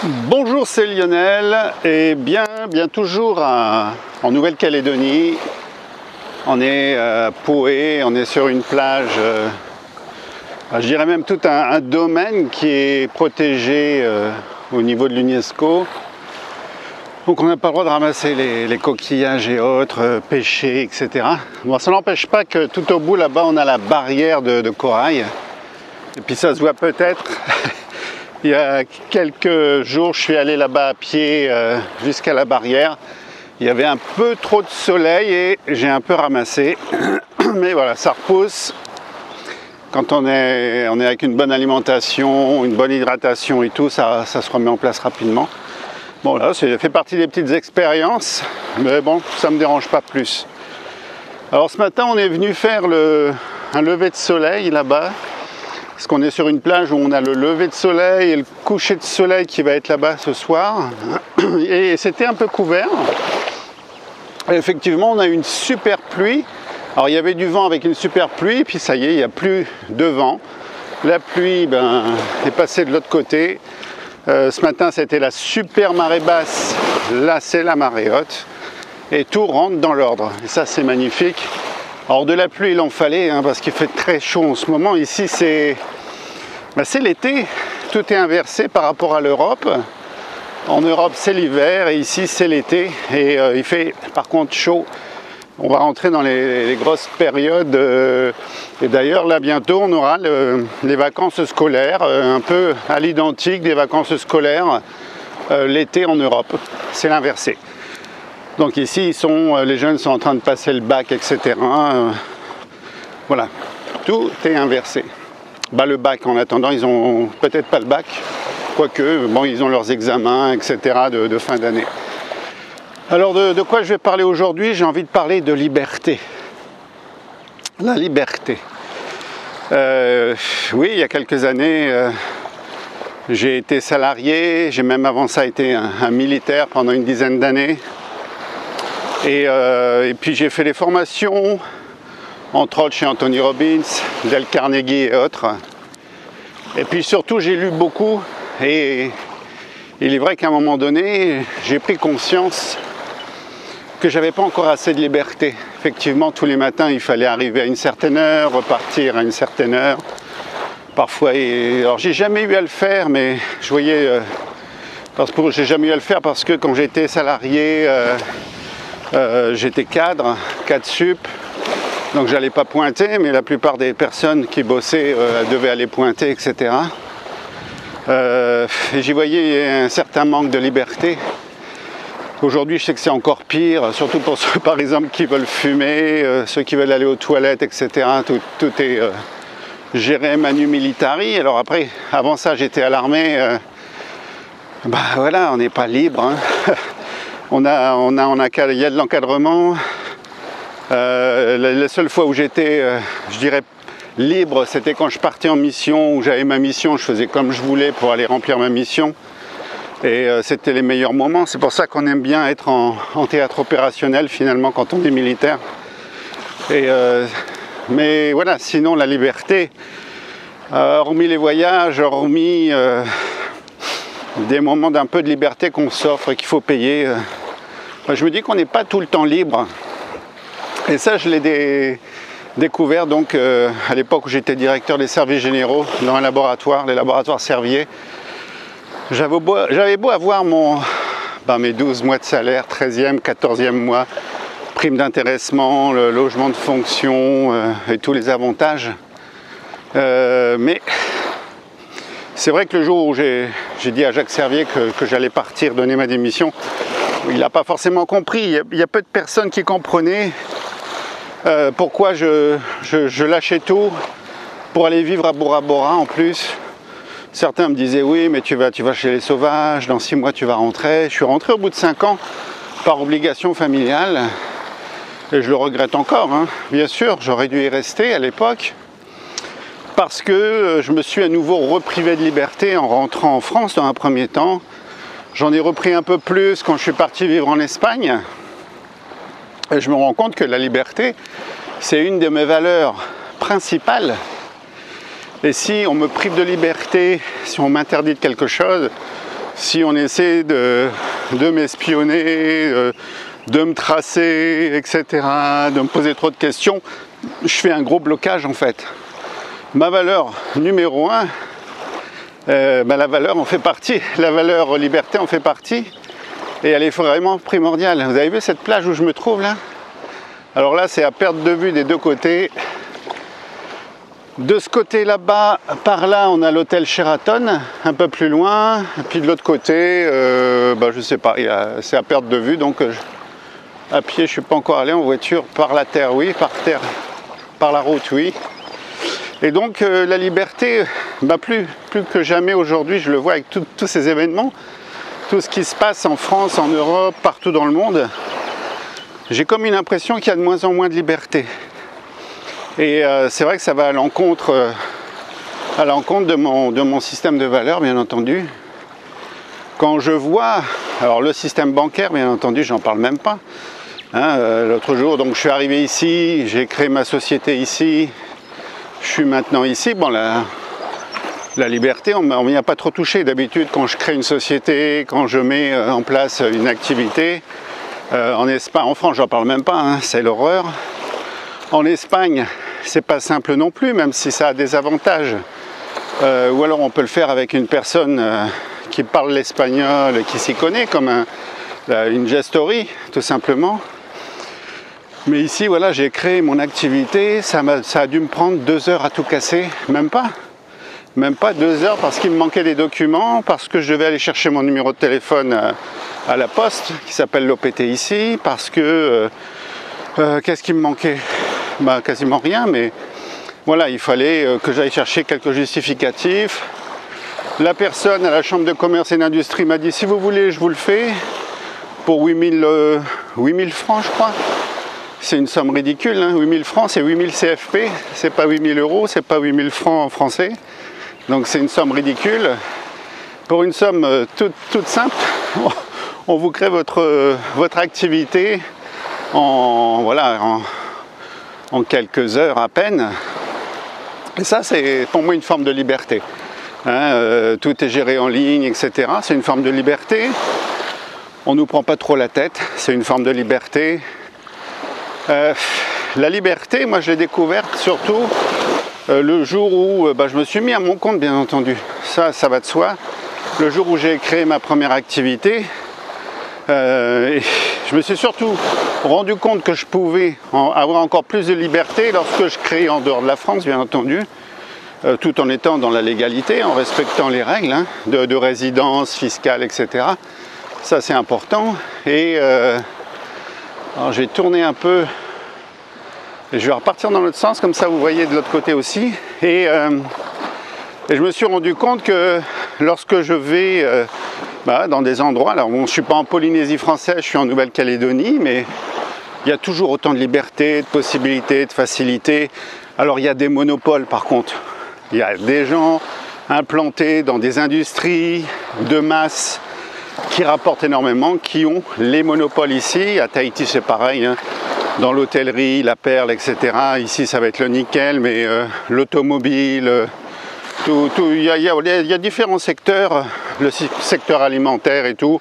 Bonjour, c'est Lionel et bien toujours en Nouvelle-Calédonie. On est à Poé, on est sur une plage, je dirais même tout un domaine qui est protégé au niveau de l'UNESCO. Donc on n'a pas le droit de ramasser les coquillages et autres, pêcher, etc. Bon, ça n'empêche pas que tout au bout là-bas on a la barrière de corail. Et puis ça se voit peut-être. Il y a quelques jours, je suis allé là-bas à pied jusqu'à la barrière. Il y avait un peu trop de soleil et j'ai un peu ramassé. Mais voilà, ça repousse. Quand on est avec une bonne alimentation, une bonne hydratation et tout, ça se remet en place rapidement. Bon là, ça fait partie des petites expériences, mais bon, ça ne me dérange pas plus. Alors ce matin, on est venu faire un lever de soleil là-bas. Parce qu'on est sur une plage où on a le lever de soleil et le coucher de soleil qui va être là-bas ce soir. Et c'était un peu couvert. Et effectivement, on a eu une super pluie. Alors il y avait du vent avec une super pluie, puis ça y est, il n'y a plus de vent. La pluie est passée de l'autre côté. Ce matin, c'était la super marée basse. Là, c'est la marée haute. Et tout rentre dans l'ordre. Et ça, c'est magnifique. Alors de la pluie, il en fallait, parce qu'il fait très chaud en ce moment. Ici, c'est l'été. Tout est inversé par rapport à l'Europe. En Europe, c'est l'hiver et ici, c'est l'été. Et il fait par contre chaud. On va rentrer dans les grosses périodes. Et d'ailleurs, là, bientôt, on aura les vacances scolaires, un peu à l'identique des vacances scolaires l'été en Europe. C'est l'inversé. Donc ici, les jeunes sont en train de passer le bac, etc. Voilà, tout est inversé. Le bac, en attendant, ils ont peut-être pas le bac, quoique, bon, ils ont leurs examens, etc. de fin d'année. Alors, de quoi je vais parler aujourd'hui? J'ai envie de parler de liberté. La liberté. Oui, il y a quelques années, j'ai été salarié, j'ai même avant ça été un militaire pendant une dizaine d'années. Et puis j'ai fait les formations, entre autres chez Anthony Robbins, Dale Carnegie et autres. Et puis surtout j'ai lu beaucoup et il est vrai qu'à un moment donné, j'ai pris conscience que j'avais pas encore assez de liberté. Effectivement, tous les matins, il fallait arriver à une certaine heure, repartir à une certaine heure. Parfois, alors j'ai jamais eu à le faire, mais je voyais, j'ai jamais eu à le faire parce que quand j'étais salarié, j'étais cadre sup, donc j'allais pas pointer, mais la plupart des personnes qui bossaient devaient aller pointer, etc. Et j'y voyais un certain manque de liberté. Aujourd'hui, je sais que c'est encore pire, surtout pour ceux, par exemple, qui veulent fumer, ceux qui veulent aller aux toilettes, etc. Tout est géré manu militari. Alors après, avant ça, j'étais à l'armée. Voilà, on n'est pas libre. Il y a de l'encadrement. La seule fois où j'étais, je dirais, libre, c'était quand je partais en mission, où j'avais ma mission, je faisais comme je voulais pour aller remplir ma mission. Et c'était les meilleurs moments. C'est pour ça qu'on aime bien être en théâtre opérationnel, finalement, quand on est militaire. Mais voilà, sinon, la liberté, hormis les voyages, hormis des moments d'un peu de liberté qu'on s'offre et qu'il faut payer, je me dis qu'on n'est pas tout le temps libre. Et ça, je l'ai découvert donc à l'époque où j'étais directeur des services généraux dans un laboratoire, les laboratoires Servier. J'avais beau avoir mes 12 mois de salaire, 13e, 14e mois, prime d'intéressement, le logement de fonction et tous les avantages. Mais c'est vrai que le jour où j'ai dit à Jacques Servier que j'allais partir donner ma démission, il n'a pas forcément compris. Il y a peu de personnes qui comprenaient pourquoi je lâchais tout pour aller vivre à Bora Bora en plus. Certains me disaient oui, mais tu vas chez les sauvages, dans 6 mois tu vas rentrer. Je suis rentré au bout de 5 ans par obligation familiale et je le regrette encore. Bien sûr, j'aurais dû y rester à l'époque parce que je me suis à nouveau reprivé de liberté en rentrant en France dans un premier temps. J'en ai repris un peu plus quand je suis parti vivre en Espagne. Et je me rends compte que la liberté, c'est une de mes valeurs principales. Et si on me prive de liberté, si on m'interdit de quelque chose, si on essaie de m'espionner, de me tracer, etc., de me poser trop de questions, je fais un gros blocage en fait. Ma valeur numéro 1, la valeur en fait partie, la valeur liberté en fait partie, et elle est vraiment primordiale. Vous avez vu cette plage où je me trouve là? Alors là, c'est à perte de vue des deux côtés. De ce côté là-bas, par là, on a l'hôtel Sheraton, un peu plus loin. Et puis de l'autre côté, je sais pas, c'est à perte de vue. Donc à pied, je suis pas encore allé, en voiture, par la terre, oui, par la route, oui. Et donc la liberté, plus que jamais aujourd'hui, je le vois avec tous ces événements, tout ce qui se passe en France, en Europe, partout dans le monde. J'ai comme une impression qu'il y a de moins en moins de liberté. Et c'est vrai que ça va à l'encontre de mon système de valeurs, bien entendu. Quand je vois, alors le système bancaire, bien entendu, j'en parle même pas. L'autre jour, donc je suis arrivé ici, j'ai créé ma société ici, je suis maintenant ici. Bon, la liberté, on m'y a pas trop touché. D'habitude, quand je crée une société, quand je mets en place une activité, en Espagne, en France, j'en parle même pas, c'est l'horreur. En Espagne, c'est pas simple non plus, même si ça a des avantages. Ou alors on peut le faire avec une personne qui parle l'espagnol, qui s'y connaît, comme une gestorie, tout simplement. Mais ici, voilà, j'ai créé mon activité, ça a dû me prendre 2 heures à tout casser, même pas 2 heures, parce qu'il me manquait des documents, parce que je devais aller chercher mon numéro de téléphone à la poste, qui s'appelle l'OPT ici, parce que qu'est-ce qui me manquait? Quasiment rien, mais voilà, il fallait que j'aille chercher quelques justificatifs. La personne à la chambre de commerce et d'industrie m'a dit: si vous voulez, je vous le fais pour 8000 francs, je crois. C'est une somme ridicule, 8000 francs, c'est 8000 CFP, c'est pas 8000 euros, c'est pas 8000 francs en français. Donc c'est une somme ridicule. Pour une somme toute simple, on vous crée votre activité en quelques heures à peine. Et ça, c'est pour moi une forme de liberté. Tout est géré en ligne, etc. C'est une forme de liberté. On ne nous prend pas trop la tête. C'est une forme de liberté. La liberté, moi, je l'ai découverte surtout le jour où je me suis mis à mon compte, bien entendu. Ça va de soi. Le jour où j'ai créé ma première activité, je me suis surtout rendu compte que je pouvais avoir encore plus de liberté lorsque je créais en dehors de la France, bien entendu, tout en étant dans la légalité, en respectant les règles de résidence fiscale, etc. Ça, c'est important. Et alors, je vais tourner un peu et je vais repartir dans l'autre sens, comme ça vous voyez de l'autre côté aussi. Et je me suis rendu compte que lorsque je vais dans des endroits, alors bon, je ne suis pas en Polynésie française, je suis en Nouvelle-Calédonie, mais il y a toujours autant de liberté, de possibilités, de facilités. Alors il y a des monopoles par contre. Il y a des gens implantés dans des industries de masse qui rapportent énormément, qui ont les monopoles ici. À Tahiti c'est pareil, dans l'hôtellerie, la perle, etc. Ici ça va être le nickel, mais l'automobile, il y a différents secteurs, le secteur alimentaire et tout.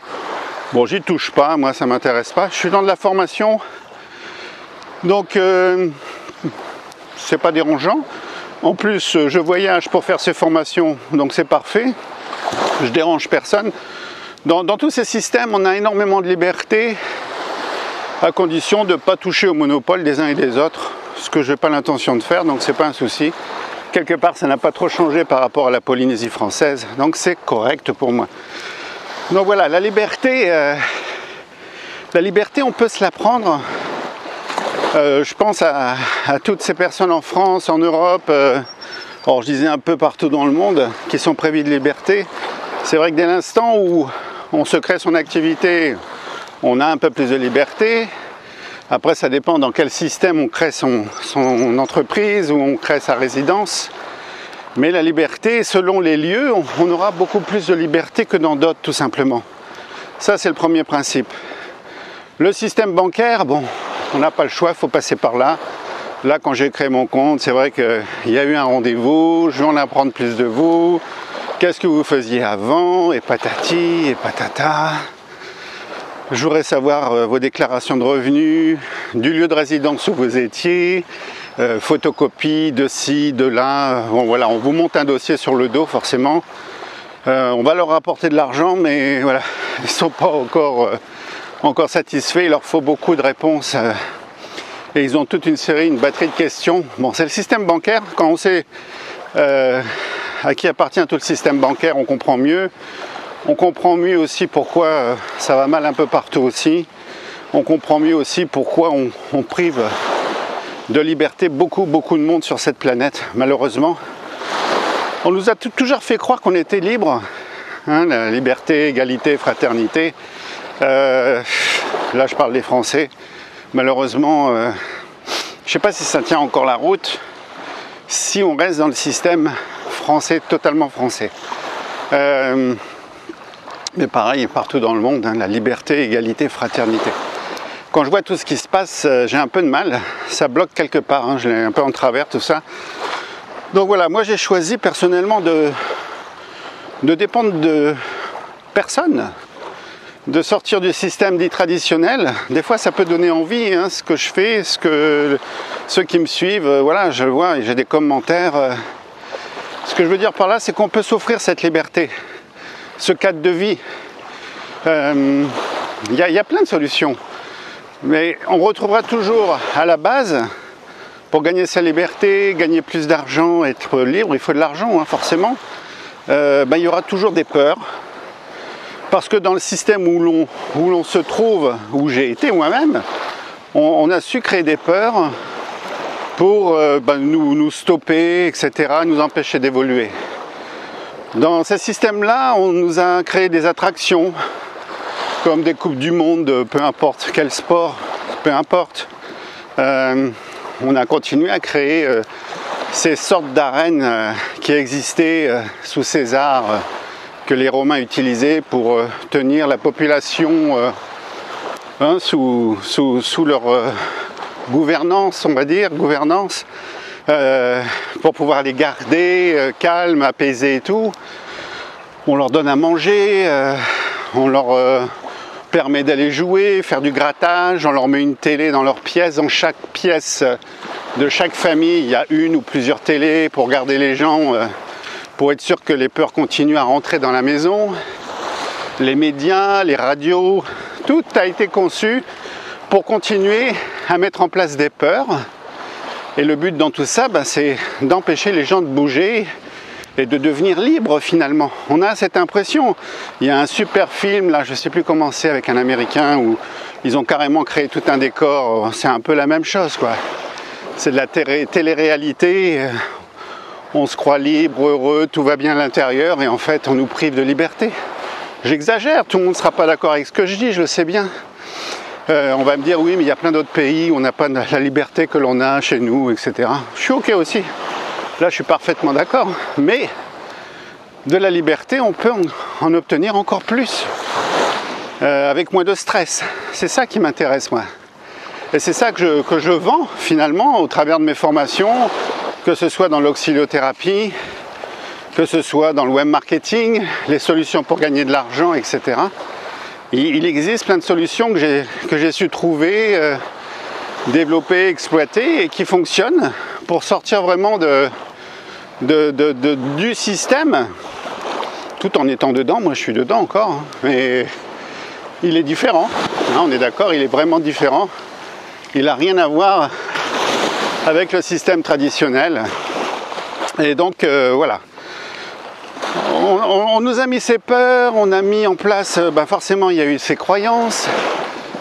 Bon, j'y touche pas, moi ça m'intéresse pas. Je suis dans de la formation, donc c'est pas dérangeant. En plus, je voyage pour faire ces formations, donc c'est parfait. Je dérange personne. Dans tous ces systèmes, on a énormément de liberté, à condition de ne pas toucher au monopole des uns et des autres, ce que je n'ai pas l'intention de faire, donc c'est pas un souci. Quelque part, ça n'a pas trop changé par rapport à la Polynésie française, donc c'est correct pour moi. Donc voilà, la liberté, on peut se la prendre. Je pense à toutes ces personnes en France, en Europe, alors je disais un peu partout dans le monde, qui sont privées de liberté. C'est vrai que dès l'instant où on se crée son activité, on a un peu plus de liberté. Après, ça dépend dans quel système on crée son entreprise, où on crée sa résidence. Mais la liberté, selon les lieux, on aura beaucoup plus de liberté que dans d'autres, tout simplement. Ça, c'est le premier principe. Le système bancaire, bon, on n'a pas le choix, il faut passer par là. Là, quand j'ai créé mon compte, c'est vrai qu'il y a eu un rendez-vous, je vais en apprendre plus de vous. qu'est-ce que vous faisiez avant, et patati, et patata. Je voudrais savoir vos déclarations de revenus, du lieu de résidence où vous étiez, photocopie de ci, de là. Bon, voilà, on vous monte un dossier sur le dos forcément. On va leur rapporter de l'argent, mais voilà, ils ne sont pas encore satisfaits. Il leur faut beaucoup de réponses. Et ils ont toute une batterie de questions. Bon, c'est le système bancaire. Quand on sait à qui appartient tout le système bancaire, on comprend mieux. On comprend mieux aussi pourquoi ça va mal un peu partout aussi. On comprend mieux aussi pourquoi on prive de liberté beaucoup de monde sur cette planète, malheureusement. On nous a toujours fait croire qu'on était libre, hein, la liberté, égalité, fraternité. Là, je parle des Français. Malheureusement, je ne sais pas si ça tient encore la route si on reste dans le système français, totalement français. Mais pareil, partout dans le monde, hein, la liberté, égalité, fraternité. Quand je vois tout ce qui se passe, j'ai un peu de mal. Ça bloque quelque part, hein, je l'ai un peu en travers, tout ça. Donc voilà, moi j'ai choisi personnellement de dépendre de personne, de sortir du système dit traditionnel. Des fois ça peut donner envie, hein, ce que je fais, ceux qui me suivent, voilà, je le vois et j'ai des commentaires. Ce que je veux dire par là, c'est qu'on peut s'offrir cette liberté, ce cadre de vie. Il y a plein de solutions, mais on retrouvera toujours à la base, pour gagner sa liberté, gagner plus d'argent, être libre, il faut de l'argent, hein, forcément. Il y aura toujours des peurs, parce que dans le système où l'on se trouve, où j'ai été moi-même, on a su créer des peurs pour nous stopper, etc., nous empêcher d'évoluer. Dans ce système-là, on nous a créé des attractions, comme des coupes du monde, peu importe quel sport, peu importe. On a continué à créer ces sortes d'arènes qui existaient sous César, que les Romains utilisaient pour tenir la population sous leur gouvernance, on va dire, pour pouvoir les garder calmes, apaisés et tout. On leur donne à manger, on leur permet d'aller jouer, faire du grattage, on leur met une télé dans leur pièce. Dans chaque pièce de chaque famille, il y a une ou plusieurs télés pour garder les gens, pour être sûr que les peurs continuent à rentrer dans la maison. Les médias, les radios, tout a été conçu pour continuer à mettre en place des peurs. Et le but dans tout ça, c'est d'empêcher les gens de bouger et de devenir libres finalement. On a cette impression. Il y a un super film, là je ne sais plus comment c'est, avec un Américain, où ils ont carrément créé tout un décor. C'est un peu la même chose, quoi. C'est de la télé-réalité. On se croit libre, heureux, tout va bien à l'intérieur, et en fait on nous prive de liberté. J'exagère, tout le monde ne sera pas d'accord avec ce que je dis, je le sais bien. On va me dire oui, mais il y a plein d'autres pays où on n'a pas la liberté que l'on a chez nous, etc. Je suis ok aussi. Là, je suis parfaitement d'accord. Mais de la liberté, on peut en obtenir encore plus, avec moins de stress. C'est ça qui m'intéresse, moi. Et c'est ça que je vends, finalement, au travers de mes formations, que ce soit dans l'auxiliothérapie, que ce soit dans le web marketing, les solutions pour gagner de l'argent, etc. Il existe plein de solutions que j'ai su trouver, développer, exploiter et qui fonctionnent pour sortir vraiment du système, tout en étant dedans. Moi je suis dedans encore, hein, mais il est différent, hein, on est d'accord, il est vraiment différent. Il n'a rien à voir avec le système traditionnel. Et donc voilà. On nous a mis ces peurs, on a mis en place, forcément il y a eu ces croyances,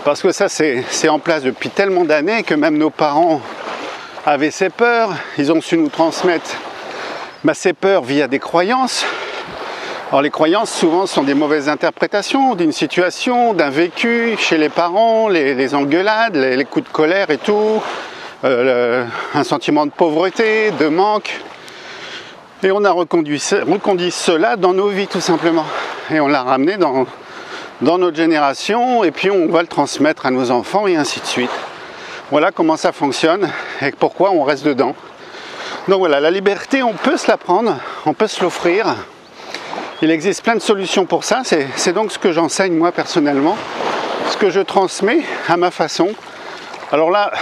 parce que ça c'est en place depuis tellement d'années que même nos parents avaient ces peurs, ils ont su nous transmettre ces peurs via des croyances. Alors les croyances souvent sont des mauvaises interprétations d'une situation, d'un vécu chez les parents, les engueulades, les coups de colère et tout, un sentiment de pauvreté, de manque. Et on a reconduit cela dans nos vies tout simplement. Et on l'a ramené dans notre génération et puis on va le transmettre à nos enfants et ainsi de suite. Voilà comment ça fonctionne et pourquoi on reste dedans. Donc voilà, la liberté, on peut se la prendre, on peut se l'offrir. Il existe plein de solutions pour ça, c'est donc ce que j'enseigne moi personnellement, ce que je transmets à ma façon. Alors là,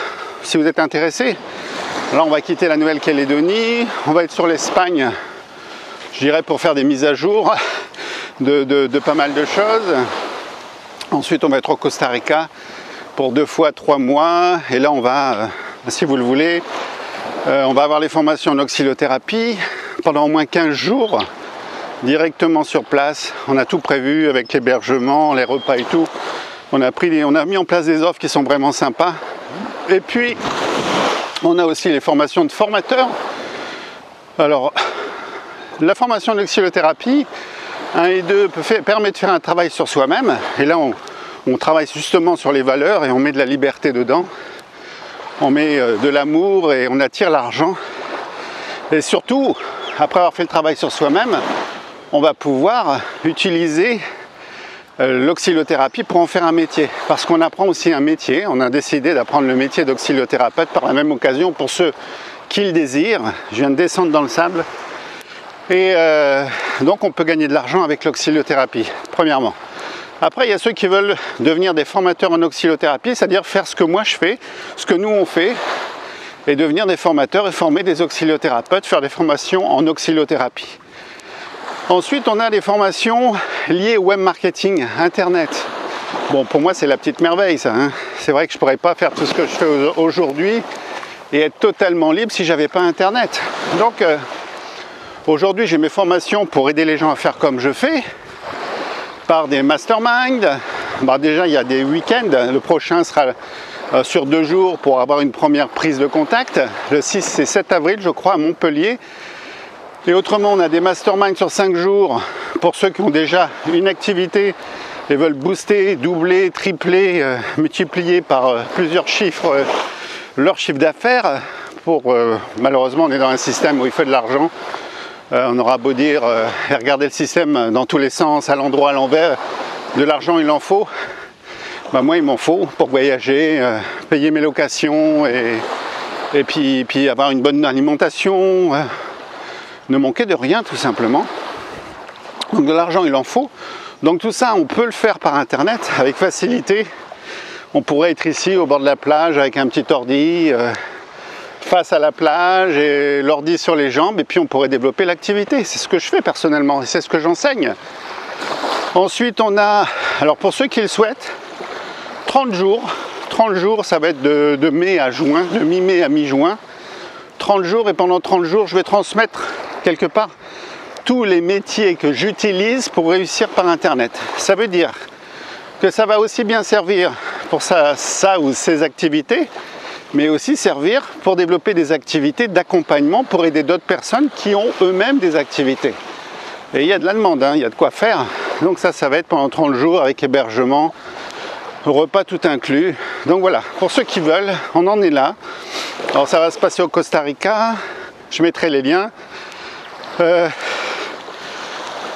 si vous êtes intéressé, là on va quitter la Nouvelle-Calédonie, on va être sur l'Espagne, je dirais pour faire des mises à jour de pas mal de choses. Ensuite on va être au Costa Rica pour 2 fois 3 mois, et là on va, si vous le voulez, on va avoir les formations en oxylothérapie pendant au moins 15 jours, directement sur place. On a tout prévu avec l'hébergement, les repas et tout. On a mis en place des offres qui sont vraiment sympas. Et puis, on a aussi les formations de formateurs. Alors, la formation d'oxylothérapie 1 et 2 permet de faire un travail sur soi-même. Et là, on travaille justement sur les valeurs et on met de la liberté dedans. On met de l'amour et on attire l'argent. Et surtout, après avoir fait le travail sur soi-même, on va pouvoir utiliser l'oxylothérapie pour en faire un métier. Parce qu'on apprend aussi un métier. On a décidé d'apprendre le métier d'oxylothérapeute par la même occasion pour ceux qui le désirent. Je viens de descendre dans le sable. Et donc on peut gagner de l'argent avec l'oxylothérapie, premièrement. Après, il y a ceux qui veulent devenir des formateurs en oxylothérapie, c'est-à-dire faire ce que moi je fais, ce que nous on fait, et devenir des formateurs et former des oxylothérapeutes, faire des formations en oxylothérapie. Ensuite, on a des formations liées au web marketing, internet. Bon, pour moi, c'est la petite merveille, ça. Hein. C'est vrai que je ne pourrais pas faire tout ce que je fais aujourd'hui et être totalement libre si je n'avais pas internet. Donc, aujourd'hui, j'ai mes formations pour aider les gens à faire comme je fais, par des masterminds. Bah, déjà, il y a des week-ends. Le prochain sera sur 2 jours pour avoir une première prise de contact. Le 6 et 7 avril, je crois, à Montpellier. Et autrement, on a des masterminds sur 5 jours pour ceux qui ont déjà une activité et veulent booster, doubler, tripler, multiplier par plusieurs chiffres leur chiffre d'affaires. Malheureusement, on est dans un système où il faut de l'argent. On aura beau dire et regarder le système dans tous les sens, à l'endroit, à l'envers, de l'argent il en faut. Bah, moi il m'en faut pour voyager, payer mes locations et puis avoir une bonne alimentation, ne manquer de rien tout simplement. Donc de l'argent il en faut. Donc tout ça on peut le faire par internet avec facilité. On pourrait être ici au bord de la plage avec un petit ordi, face à la plage et l'ordi sur les jambes, et puis on pourrait développer l'activité. C'est ce que je fais personnellement et c'est ce que j'enseigne. Ensuite on a, alors pour ceux qui le souhaitent, 30 jours, ça va être de mai à juin, de mi-mai à mi-juin, 30 jours, et pendant 30 jours je vais transmettre quelque part tous les métiers que j'utilise pour réussir par internet. Ça veut dire que ça va aussi bien servir pour ça ou ces activités, mais aussi servir pour développer des activités d'accompagnement pour aider d'autres personnes qui ont eux-mêmes des activités. Et il y a de la demande, hein, il y a de quoi faire. Donc ça va être pendant 30 jours avec hébergement, repas tout inclus. Donc voilà, pour ceux qui veulent, on en est là. Alors ça va se passer au Costa Rica, je mettrai les liens.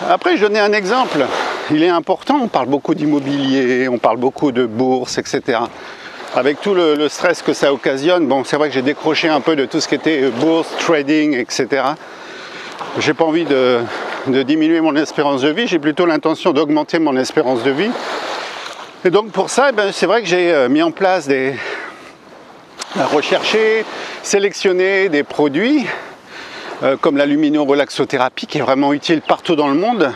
Après, je donnais un exemple, il est important, on parle beaucoup d'immobilier, on parle beaucoup de bourse, etc. Avec tout le stress que ça occasionne, bon, c'est vrai que j'ai décroché un peu de tout ce qui était bourse, trading, etc. J'ai pas envie de diminuer mon espérance de vie, j'ai plutôt l'intention d'augmenter mon espérance de vie. Et donc pour ça, c'est vrai que j'ai mis en place rechercher, sélectionner des produits comme la lumino-relaxothérapie qui est vraiment utile partout dans le monde,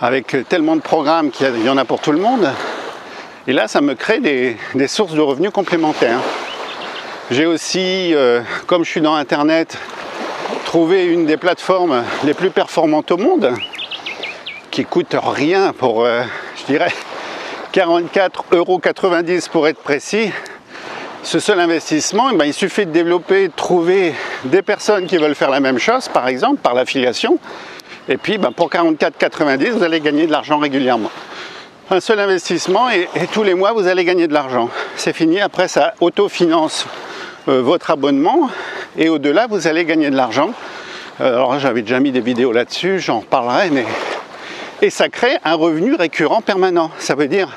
avec tellement de programmes qu'il y en a pour tout le monde. Et là, ça me crée des sources de revenus complémentaires. J'ai aussi, comme je suis dans Internet, trouvé une des plateformes les plus performantes au monde, qui coûte rien pour, je dirais, 44,90 € pour être précis. Ce seul investissement, il suffit de développer, de trouver des personnes qui veulent faire la même chose, par exemple, par l'affiliation. Et puis, pour 44,90 €, vous allez gagner de l'argent régulièrement. Un seul investissement et tous les mois vous allez gagner de l'argent. C'est fini, après ça autofinance votre abonnement et au-delà vous allez gagner de l'argent. Alors j'avais déjà mis des vidéos là-dessus, j'en reparlerai, et ça crée un revenu récurrent permanent. Ça veut dire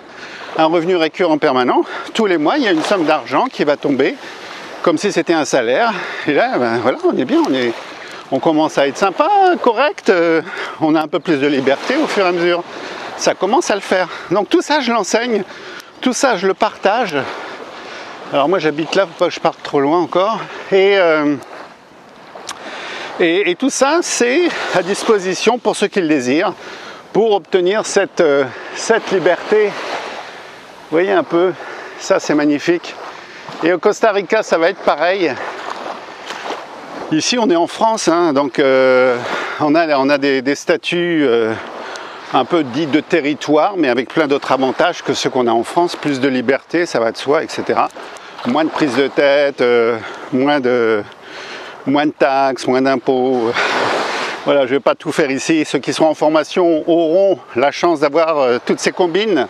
un revenu récurrent permanent, tous les mois il y a une somme d'argent qui va tomber comme si c'était un salaire. Et là voilà, on est bien, on commence à être sympa, correct, on a un peu plus de liberté au fur et à mesure. Ça commence à le faire. Donc tout ça, je l'enseigne, tout ça, je le partage. Alors moi, j'habite là, faut pas que je parte trop loin encore. Et tout ça, c'est à disposition pour ceux qui le désirent, pour obtenir cette liberté. Vous voyez un peu, ça c'est magnifique. Et au Costa Rica, ça va être pareil. Ici, on est en France, hein, donc on a des statuts un peu dits de territoire, mais avec plein d'autres avantages que ceux qu'on a en France. Plus de liberté, ça va de soi, etc. Moins de prise de tête, moins de taxes, moins d'impôts. Voilà, je ne vais pas tout faire ici. Ceux qui seront en formation auront la chance d'avoir toutes ces combines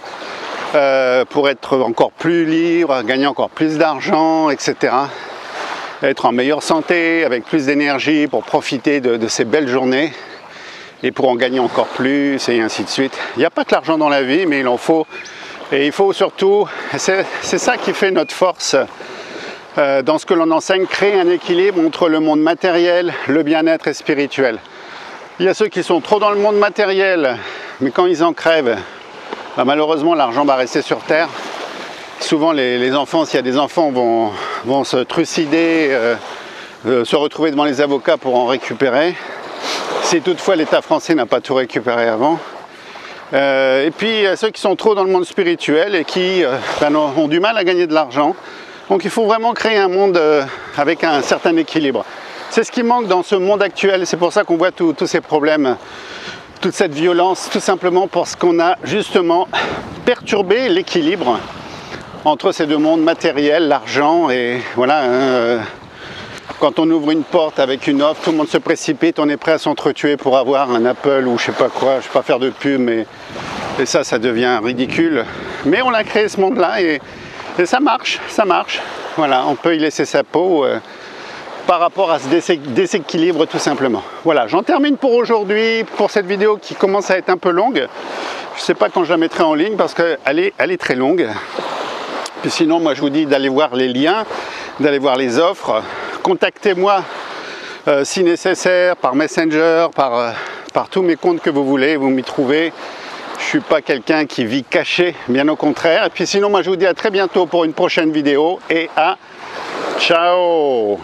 pour être encore plus libre, gagner encore plus d'argent, etc. Être en meilleure santé, avec plus d'énergie pour profiter de ces belles journées et pour en gagner encore plus, et ainsi de suite. Il n'y a pas que l'argent dans la vie, mais il en faut. Et il faut surtout, c'est ça qui fait notre force dans ce que l'on enseigne, créer un équilibre entre le monde matériel, le bien-être et spirituel. Il y a ceux qui sont trop dans le monde matériel, mais quand ils en crèvent, bah malheureusement l'argent va rester sur terre. Souvent les enfants, s'il y a des enfants, vont se trucider, se retrouver devant les avocats pour en récupérer. Si toutefois l'État français n'a pas tout récupéré avant. Et puis ceux qui sont trop dans le monde spirituel et qui ont du mal à gagner de l'argent. Donc il faut vraiment créer un monde avec un certain équilibre. C'est ce qui manque dans ce monde actuel. C'est pour ça qu'on voit tous ces problèmes, toute cette violence, tout simplement parce qu'on a justement perturbé l'équilibre entre ces deux mondes matériels, l'argent et voilà. Quand on ouvre une porte avec une offre, tout le monde se précipite, on est prêt à s'entretuer pour avoir un Apple ou je sais pas quoi, je ne vais pas faire de pub, mais et ça devient ridicule. Mais on a créé ce monde-là et ça marche, ça marche. Voilà, on peut y laisser sa peau par rapport à ce déséquilibre tout simplement. Voilà, j'en termine pour aujourd'hui, pour cette vidéo qui commence à être un peu longue. Je ne sais pas quand je la mettrai en ligne parce qu'elle est très longue. Puis sinon, moi je vous dis d'aller voir les liens, d'aller voir les offres. Contactez-moi si nécessaire par Messenger, par tous mes comptes que vous voulez, vous m'y trouvez. Je ne suis pas quelqu'un qui vit caché, bien au contraire. Et puis sinon, moi je vous dis à très bientôt pour une prochaine vidéo et à ciao!